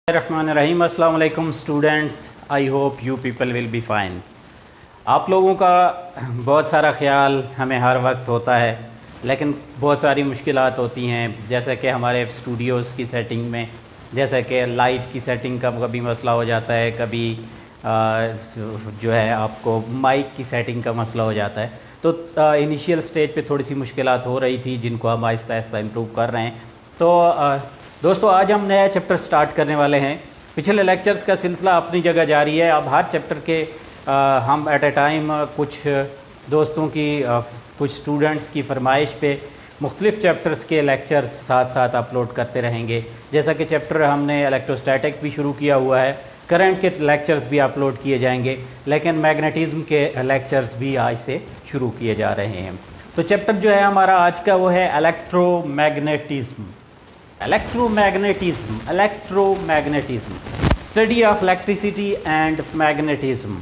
रहीम अस्सलाम वालेकुम students, I hope you people will be fine. आप लोगों का बहुत सारा ख्याल हमें हर वक्त होता है, लेकिन बहुत सारी मुश्किलात होती हैं, जैसे कि हमारे स्टूडियोज़ की सेटिंग में, जैसे कि लाइट की सेटिंग का कभी मसला हो जाता है, कभी जो है आपको माइक की सेटिंग का मसला हो जाता है। तो इनिशियल स्टेज पे थोड़ी सी मुश्किलात हो रही थी, जिनको हम आहिस्ता आहिस्ता इम्प्रूव कर रहे हैं। तो दोस्तों, आज हम नया चैप्टर स्टार्ट करने वाले हैं। पिछले लेक्चर्स का सिलसिला अपनी जगह जारी है। अब हर चैप्टर के हम एट ए टाइम कुछ दोस्तों की कुछ स्टूडेंट्स की फरमाइश पे मुख्तलिफ़ चैप्टर्स के लेक्चर्स साथ साथ अपलोड करते रहेंगे। जैसा कि चैप्टर हमने इलेक्ट्रोस्टैटिक भी शुरू किया हुआ है, करंट के लेक्चर्स भी अपलोड किए जाएंगे, लेकिन मैग्नेटिज़्म के लेक्चर्स भी आज से शुरू किए जा रहे हैं। तो चैप्टर जो है हमारा आज का वो है electromagnetism. Study of electricity and magnetism.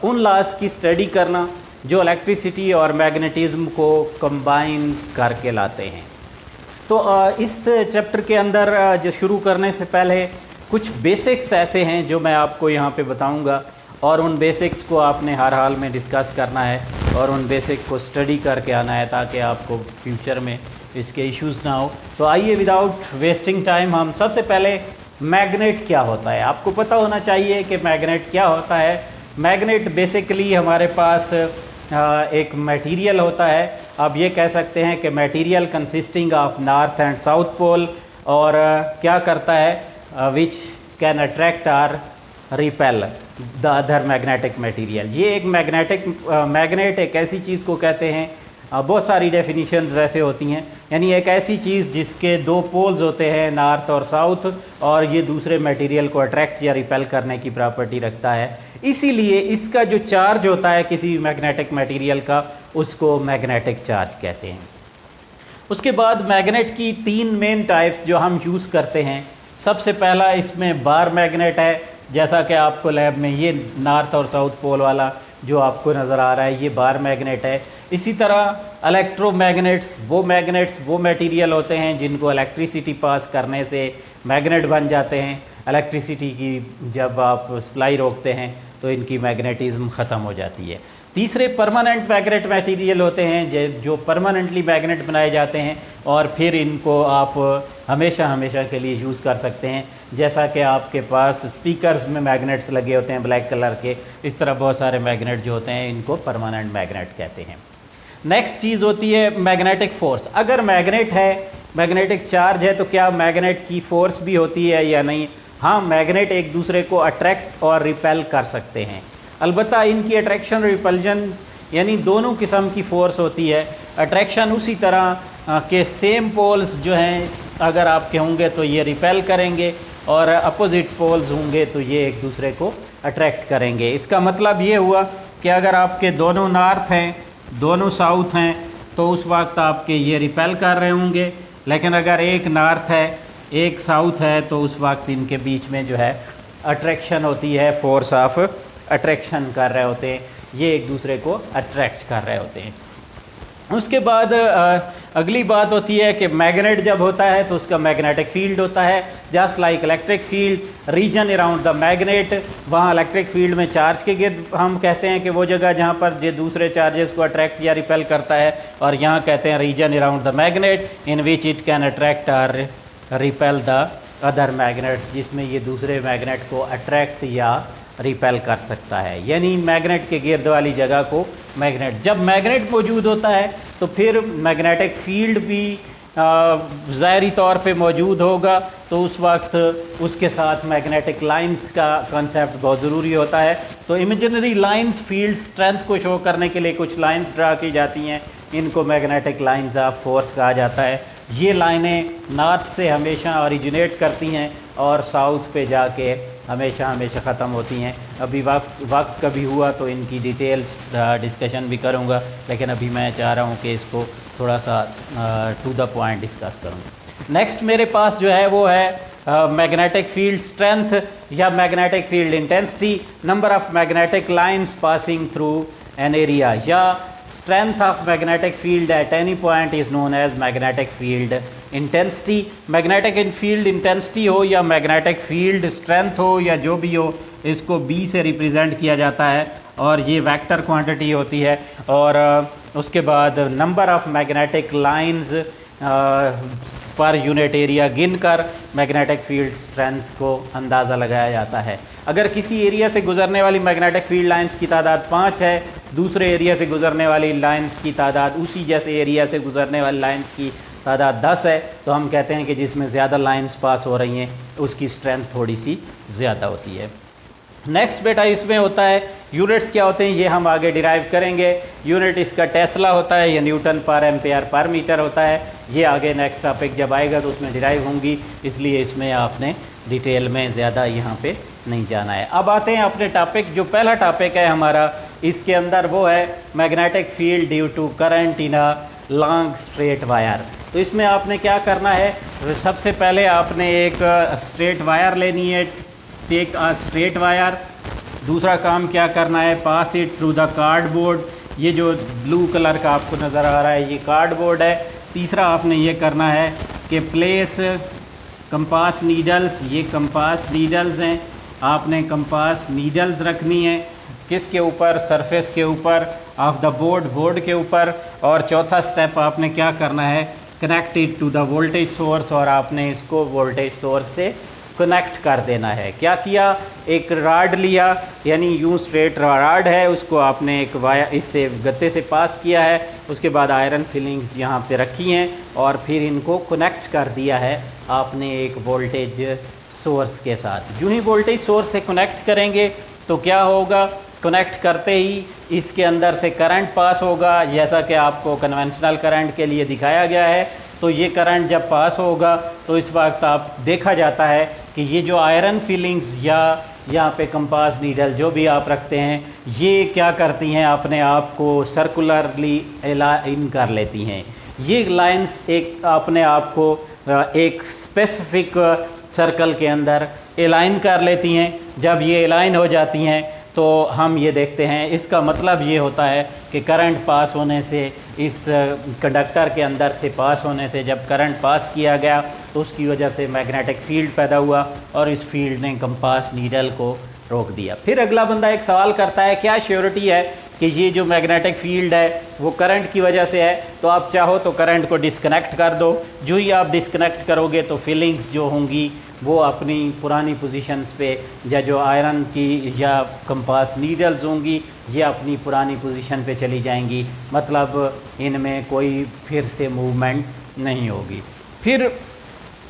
उन लॉज की स्टडी करना जो इलेक्ट्रिसिटी और मैग्नेटिज़्म को कंबाइन करके लाते हैं। तो इस चैप्टर के अंदर जो शुरू करने से पहले कुछ बेसिक्स ऐसे हैं जो मैं आपको यहाँ पे बताऊँगा, और उन बेसिक्स को आपने हर हाल में डिस्कस करना है और उन बेसिक को स्टडी करके आना है, ताकि आपको फ्यूचर में इसके इश्यूज़ ना हो। तो आइए विदाउट वेस्टिंग टाइम हम सबसे पहले मैग्नेट क्या होता है, आपको पता होना चाहिए कि मैग्नेट क्या होता है। मैग्नेट बेसिकली हमारे पास एक मटेरियल होता है। आप ये कह सकते हैं कि material consisting of north and south pole, और क्या करता है which can attract or repel the other magnetic material. ये एक मैग्नेट एक ऐसी चीज़ को कहते हैं, बहुत सारी डेफिनेशंस वैसे होती हैं, यानी एक ऐसी चीज़ जिसके दो पोल्स होते हैं, नॉर्थ और साउथ, और ये दूसरे मटेरियल को अट्रैक्ट या रिपेल करने की प्रॉपर्टी रखता है। इसीलिए इसका जो चार्ज होता है किसी मैग्नेटिक मटेरियल का, उसको मैग्नेटिक चार्ज कहते हैं। उसके बाद मैग्नेट की तीन मेन टाइप्स जो हम यूज़ करते हैं। सबसे पहला इसमें बार मैग्नेट है, जैसा कि आपको लैब में ये नॉर्थ और साउथ पोल वाला जो आपको नज़र आ रहा है, ये बार मैग्नेट है। इसी तरह इलेक्ट्रोमैग्नेट्स वो मटेरियल होते हैं जिनको इलेक्ट्रिसिटी पास करने से मैग्नेट बन जाते हैं। इलेक्ट्रिसिटी की जब आप सप्लाई रोकते हैं तो इनकी मैग्नेटिज़्म ख़त्म हो जाती है। तीसरे परमानेंट मैग्नेट मटेरियल होते हैं जो परमानेंटली मैग्नेट बनाए जाते हैं, और फिर इनको आप हमेशा के लिए यूज़ कर सकते हैं। जैसा कि आपके पास स्पीकर्स में मैग्नेट्स लगे होते हैं ब्लैक कलर के, इस तरह बहुत सारे मैग्नेट जो होते हैं इनको परमानेंट मैग्नेट कहते हैं। नेक्स्ट चीज़ होती है मैग्नेटिक फ़ोर्स। अगर मैग्नेट है, मैग्नेटिक चार्ज है, तो क्या मैग्नेट की फ़ोर्स भी होती है या नहीं? हाँ, मैग्नेट एक दूसरे को अट्रैक्ट और रिपेल कर सकते हैं। अलबत्ता इनकी अट्रैक्शन रिपल्जन यानी दोनों किस्म की फ़ोर्स होती है। अट्रैक्शन उसी तरह के सेम पोल्स जो हैं अगर आपके होंगे तो ये रिपेल करेंगे, और अपोजिट पोल्स होंगे तो ये एक दूसरे को अट्रैक्ट करेंगे। इसका मतलब ये हुआ कि अगर आपके दोनों नॉर्थ हैं, दोनों साउथ हैं, तो उस वक्त आपके ये रिपेल कर रहे होंगे। लेकिन अगर एक नॉर्थ है एक साउथ है, तो उस वक्त इनके बीच में जो है अट्रैक्शन होती है, फोर्स ऑफ अट्रैक्शन कर रहे होते हैं, ये एक दूसरे को अट्रैक्ट कर रहे होते हैं। उसके बाद अगली बात होती है कि मैग्नेट जब होता है तो उसका मैग्नेटिक फील्ड होता है। Just like electric field region around the magnet, वहाँ इलेक्ट्रिक फील्ड में चार्ज के गिर्द हम कहते हैं कि वो जगह जहाँ पर ये दूसरे चार्जेस को अट्रैक्ट या रिपेल करता है, और यहाँ कहते हैं region around the magnet in which it can attract और रिपेल द अदर मैग्नेट, जिसमें ये दूसरे मैग्नेट को अट्रैक्ट या रिपेल कर सकता है। यानी मैग्नेट के गिर्द वाली जगह को मैग्नेट, जब मैग्नेट मौजूद होता है तो फिर मैग्नेटिक फील्ड भी ज़ाहरी तौर पे मौजूद होगा, तो उस वक्त उसके साथ मैग्नेटिक लाइंस का कॉन्सेप्ट बहुत ज़रूरी होता है। तो इमेजिनरी लाइंस फील्ड स्ट्रेंथ को शो करने के लिए कुछ लाइंस ड्रा की जाती हैं, इनको मैग्नेटिक लाइंस ऑफ फोर्स कहा जाता है। ये लाइनें नॉर्थ से हमेशा ओरिजिनेट करती हैं और साउथ पे जाके हमेशा ख़त्म होती हैं। अभी वक्त कभी हुआ तो इनकी डिटेल्स डिस्कशन भी करूँगा, लेकिन अभी मैं चाह रहा हूँ कि इसको थोड़ा सा टू द पॉइंट डिस्कस करूँ। नेक्स्ट मेरे पास जो है वो है मैग्नेटिक फील्ड स्ट्रेंथ या magnetic field intensity, number of magnetic lines passing through an area, या strength of magnetic field at any point is known as magnetic field intensity, magnetic field intensity हो या magnetic field strength हो या जो भी हो, इसको B से रिप्रेजेंट किया जाता है और ये वेक्टर क्वांटिटी होती है। और उसके बाद number of magnetic lines per unit area गिनकर मैग्नेटिक फील्ड स्ट्रेंथ को अंदाज़ा लगाया जाता है। अगर किसी एरिया से गुजरने वाली मैग्नेटिक फील्ड लाइंस की तादाद 5 है, दूसरे एरिया से गुजरने वाली लाइंस की तादाद उसी जैसे एरिया से गुजरने वाली लाइंस की तादाद 10 है, तो हम कहते हैं कि जिसमें ज़्यादा लाइंस पास हो रही हैं उसकी स्ट्रेंथ थोड़ी सी ज़्यादा होती है। नेक्स्ट बेटा इसमें होता है यूनिट्स क्या होते हैं, ये हम आगे डिराइव करेंगे। यूनिट इसका टेस्ला होता है या Newton per ampere per metre होता है। ये आगे नेक्स्ट टॉपिक जब आएगा तो उसमें डिराइव होंगी, इसलिए इसमें आपने डिटेल में ज़्यादा यहाँ पे नहीं जाना है। अब आते हैं अपने टॉपिक, जो पहला टॉपिक है हमारा इसके अंदर वो है magnetic field due to current in a long straight wire. तो इसमें आपने क्या करना है, सबसे पहले आपने एक स्ट्रेट वायर लेनी है, टेक अ स्ट्रेट वायर। दूसरा काम क्या करना है, पास इट थ्रू द कार्डबोर्ड। ये जो ब्लू कलर का आपको नज़र आ रहा है ये कार्डबोर्ड है। तीसरा आपने ये करना है कि प्लेस कंपास नीडल्स, ये कंपास नीडल्स हैं, आपने कंपास नीडल्स रखनी है किसके ऊपर, सरफेस के ऊपर ऑफ द बोर्ड के ऊपर। और चौथा स्टेप आपने क्या करना है, connected to the voltage source, और आपने इसको वोल्टेज सोर्स से कनेक्ट कर देना है। क्या किया, एक राड लिया, यानी यूँ स्ट्रेट राड है, उसको आपने एक वायर इससे गत्ते से पास किया है, उसके बाद आयरन फिलिंग्स यहाँ पे रखी हैं और फिर इनको कनेक्ट कर दिया है आपने एक वोल्टेज सोर्स के साथ। जो ही वोल्टेज सोर्स से कनेक्ट करेंगे तो क्या होगा, कनेक्ट करते ही इसके अंदर से करंट पास होगा, जैसा कि आपको कन्वेंशनल करंट के लिए दिखाया गया है। तो ये करंट जब पास होगा तो इस वक्त आप देखा जाता है कि ये जो आयरन फिलिंग्स या यहाँ पे कंपास नीडल जो भी आप रखते हैं, ये क्या करती हैं, अपने आप को सर्कुलरली अलाइन कर लेती हैं। ये लाइंस एक अपने आप को एक स्पेसिफिक सर्कल के अंदर अलाइन कर लेती हैं। जब ये अलाइन हो जाती हैं तो हम ये देखते हैं, इसका मतलब ये होता है कि करंट पास होने से, इस कंडक्टर के अंदर से पास होने से, जब करंट पास किया गया तो उसकी वजह से मैग्नेटिक फील्ड पैदा हुआ और इस फील्ड ने कंपास नीडल को रोक दिया। फिर अगला बंदा एक सवाल करता है, क्या श्योरिटी है कि ये जो मैग्नेटिक फील्ड है वो करंट की वजह से है। तो आप चाहो तो करंट को डिस्कनेक्ट कर दो, जो ही आप डिस्कनेक्ट करोगे तो फीलिंग्स जो होंगी वो अपनी पुरानी पोजीशंस पे, या जो आयरन की या कंपास नीडल्स होंगी ये अपनी पुरानी पोजीशन पे चली जाएंगी, मतलब इनमें कोई फिर से मूवमेंट नहीं होगी। फिर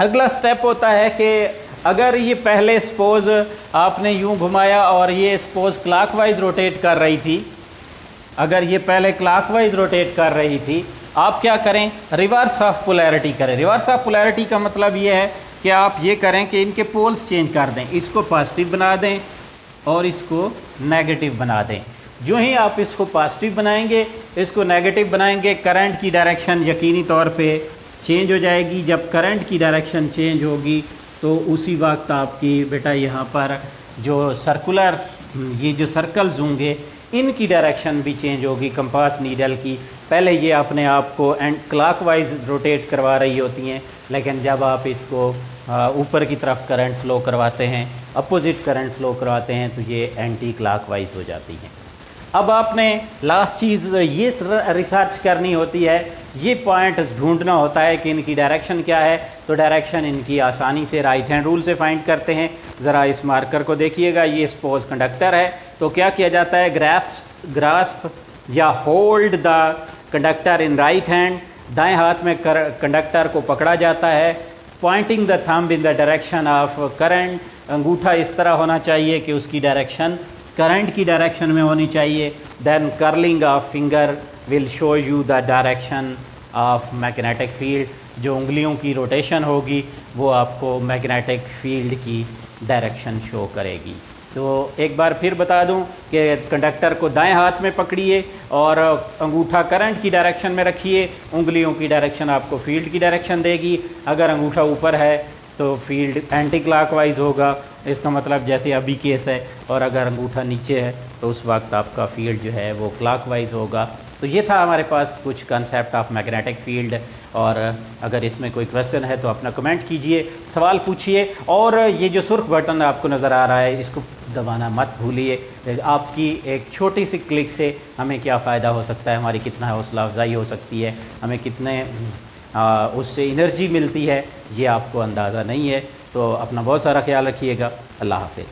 अगला स्टेप होता है कि अगर ये पहले सपोज़ आपने यूँ घुमाया और ये सपोज़ क्लॉकवाइज रोटेट कर रही थी, अगर ये पहले क्लॉकवाइज रोटेट कर रही थी, आप क्या करें, रिवर्स ऑफ पोलैरिटी करें। रिवर्स ऑफ पोलैरिटी का मतलब ये है कि आप ये करें कि इनके पोल्स चेंज कर दें, इसको पॉजिटिव बना दें और इसको नेगेटिव बना दें। जो ही आप इसको पॉजिटिव बनाएंगे, इसको नेगेटिव बनाएंगे, करंट की डायरेक्शन यकीनी तौर पे चेंज हो जाएगी। जब करंट की डायरेक्शन चेंज होगी तो उसी वक्त आपकी बेटा यहाँ पर जो सर्कुलर ये जो सर्कल्स होंगे इनकी डायरेक्शन भी चेंज होगी कंपास नीडल की। पहले ये अपने आप को एंड क्लॉकवाइज रोटेट करवा रही होती हैं, लेकिन जब आप इसको ऊपर की तरफ करंट फ्लो करवाते हैं, अपोजिट करंट फ्लो करवाते हैं, तो ये एंटी क्लॉकवाइज हो जाती हैं। अब आपने लास्ट चीज़ ये रिसर्च करनी होती है, ये पॉइंट ढूंढना होता है कि इनकी डायरेक्शन क्या है। तो डायरेक्शन इनकी आसानी से राइट हैंड रूल से फाइंड करते हैं। ज़रा इस मार्कर को देखिएगा, ये सपोज कंडक्टर है, तो क्या किया जाता है, ग्रास्प या hold the conductor in right hand, दाएं हाथ में कंडक्टर को पकड़ा जाता है, Poynting the thumb in the direction of current. अंगूठा इस तरह होना चाहिए कि उसकी डायरेक्शन करंट की डायरेक्शन में होनी चाहिए। Then curling of finger will show you the direction of magnetic field. जो उंगलियों की रोटेशन होगी वो आपको मैग्नेटिक फील्ड की डायरेक्शन शो करेगी। तो एक बार फिर बता दूं कि कंडक्टर को दाएं हाथ में पकड़िए और अंगूठा करंट की डायरेक्शन में रखिए, उंगलियों की डायरेक्शन आपको फील्ड की डायरेक्शन देगी। अगर अंगूठा ऊपर है तो फील्ड एंटी क्लॉकवाइज होगा, इसका मतलब जैसे अभी केस है, और अगर अंगूठा नीचे है तो उस वक्त आपका फील्ड जो है वो क्लॉकवाइज होगा। तो ये था हमारे पास कुछ कंसेप्ट ऑफ मैग्नेटिक फील्ड। और अगर इसमें कोई क्वेश्चन है तो अपना कमेंट कीजिए, सवाल पूछिए। और ये जो सुर्ख बटन आपको नज़र आ रहा है इसको दबाना मत भूलिए। आपकी एक छोटी सी क्लिक से हमें क्या फ़ायदा हो सकता है, हमारी कितना हौसला अफजाई हो सकती है, हमें कितने उससे एनर्जी मिलती है, ये आपको अंदाज़ा नहीं है। तो अपना बहुत सारा ख्याल रखिएगा। अल्लाह हाफ़िज़।